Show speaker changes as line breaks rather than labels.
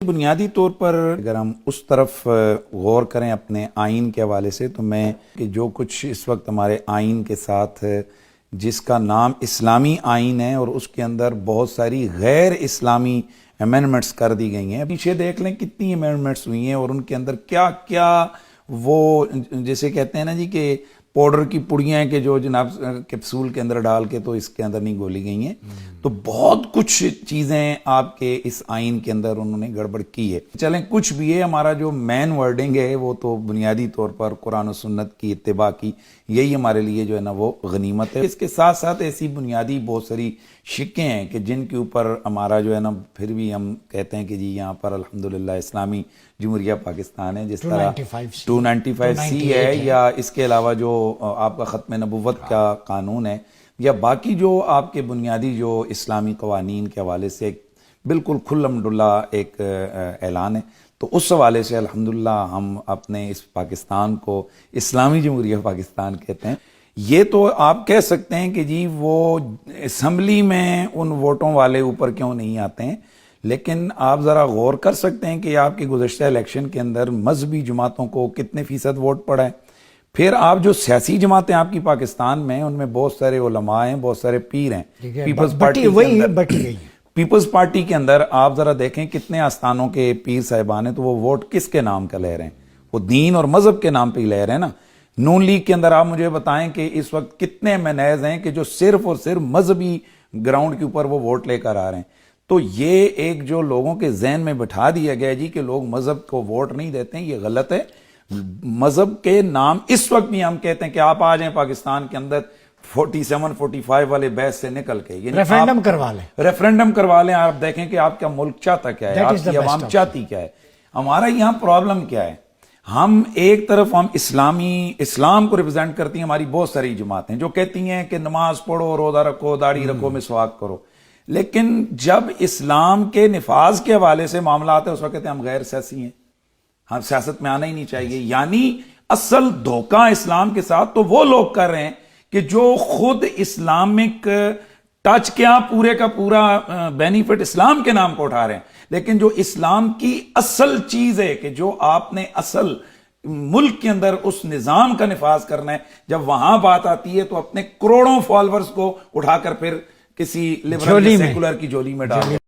بنیادی طور پر اگر ہم اس طرف غور کریں اپنے آئین کے حوالے سے تو میں کہ جو کچھ اس وقت ہمارے آئین کے ساتھ جس کا نام اسلامی آئین ہے اور اس کے اندر بہت ساری غیر اسلامی امینڈمنٹس کر دی گئی ہیں. پیچھے دیکھ لیں کتنی امینڈمنٹس ہوئی ہیں اور ان کے اندر کیا کیا وہ جیسے کہتے ہیں نا جی کہ پاؤڈر کی پڑیاں ہیں کہ جو جناب کیپسول کے اندر ڈال کے تو اس کے اندر نہیں گولی گئی ہیں. تو بہت کچھ چیزیں آپ کے اس آئین کے اندر انہوں نے گڑبڑ کی ہے. چلیں کچھ بھی ہے، ہمارا جو مین ورڈنگ ہے وہ تو بنیادی طور پر قرآن و سنت کی اتباع کی، یہی ہمارے لیے جو ہے نا وہ غنیمت ہے. اس کے ساتھ ساتھ ایسی بنیادی بہت ساری شکیں ہیں کہ جن کے اوپر ہمارا جو ہے نا پھر بھی ہم کہتے ہیں کہ جی یہاں پر الحمدللہ اسلامی جمہوریہ پاکستان ہے، جس طرح 295C ہے یا اس کے علاوہ جو آپ کا ختم نبوت کا قانون ہے یا باقی جو آپ کے بنیادی جو اسلامی قوانین کے حوالے سے بالکل کھلم ڈلا ایک اعلان ہے. تو اس حوالے سے الحمدللہ ہم اپنے اس پاکستان کو اسلامی جمہوریہ پاکستان کہتے ہیں. یہ تو آپ کہہ سکتے ہیں کہ جی وہ اسمبلی میں ان ووٹوں والے اوپر کیوں نہیں آتے ہیں، لیکن آپ ذرا غور کر سکتے ہیں کہ آپ کے گزشتہ الیکشن کے اندر مذہبی جماعتوں کو کتنے فیصد ووٹ پڑا ہے. پھر آپ جو سیاسی جماعتیں آپ کی پاکستان میں ان میں بہت سارے علماء ہیں، بہت سارے پیر ہیں. پیپلز پارٹی کے اندر آپ ذرا دیکھیں کتنے آستانوں کے پیر صاحبان ہیں، تو وہ ووٹ کس کے نام کا لے رہے ہیں؟ وہ دین اور مذہب کے نام پہ ہی لے رہے ہیں نا. نون لیگ کے اندر آپ مجھے بتائیں کہ اس وقت کتنے منیز ہیں کہ جو صرف اور صرف مذہبی گراؤنڈ کے اوپر وہ ووٹ لے کر آ رہے ہیں. تو یہ ایک جو لوگوں کے ذہن میں بٹھا دیا گیا جی کہ لوگ مذہب کو ووٹ نہیں دیتے ہیں، یہ غلط ہے. مذہب کے نام اس وقت بھی ہم کہتے ہیں کہ آپ آ جائیں پاکستان کے اندر 47-45 والے بحث سے نکل کے
ریفرینڈم
کروا لیں. آپ دیکھیں کہ آپ کا ملک چاہتا کیا ہے، آپ کی عوام چاہتی کیا ہے. ہمارا یہاں پرابلم کیا ہے، ہم ایک طرف ہم اسلام کو ریپرزینٹ کرتی ہیں ہماری بہت ساری جماعتیں جو کہتی ہیں کہ نماز پڑھو، روزہ رکھو، داڑھی رکھو، مسواک کرو. لیکن جب اسلام کے نفاذ کے حوالے سے معاملات ہے اس وقت کہتے ہیں ہم غیر سیاسی ہیں، ہم سیاست میں آنا ہی نہیں چاہیے. یعنی اصل دھوکہ اسلام کے ساتھ تو وہ لوگ کر رہے ہیں کہ جو خود اسلامک ٹچ کیا پورے کا پورا بینیفٹ اسلام کے نام کو اٹھا رہے ہیں، لیکن جو اسلام کی اصل چیز ہے کہ جو آپ نے اصل ملک کے اندر اس نظام کا نفاذ کرنا ہے، جب وہاں بات آتی ہے تو اپنے کروڑوں فالورز کو اٹھا کر پھر کسی لبرل سیکولر کی جولی میں ڈال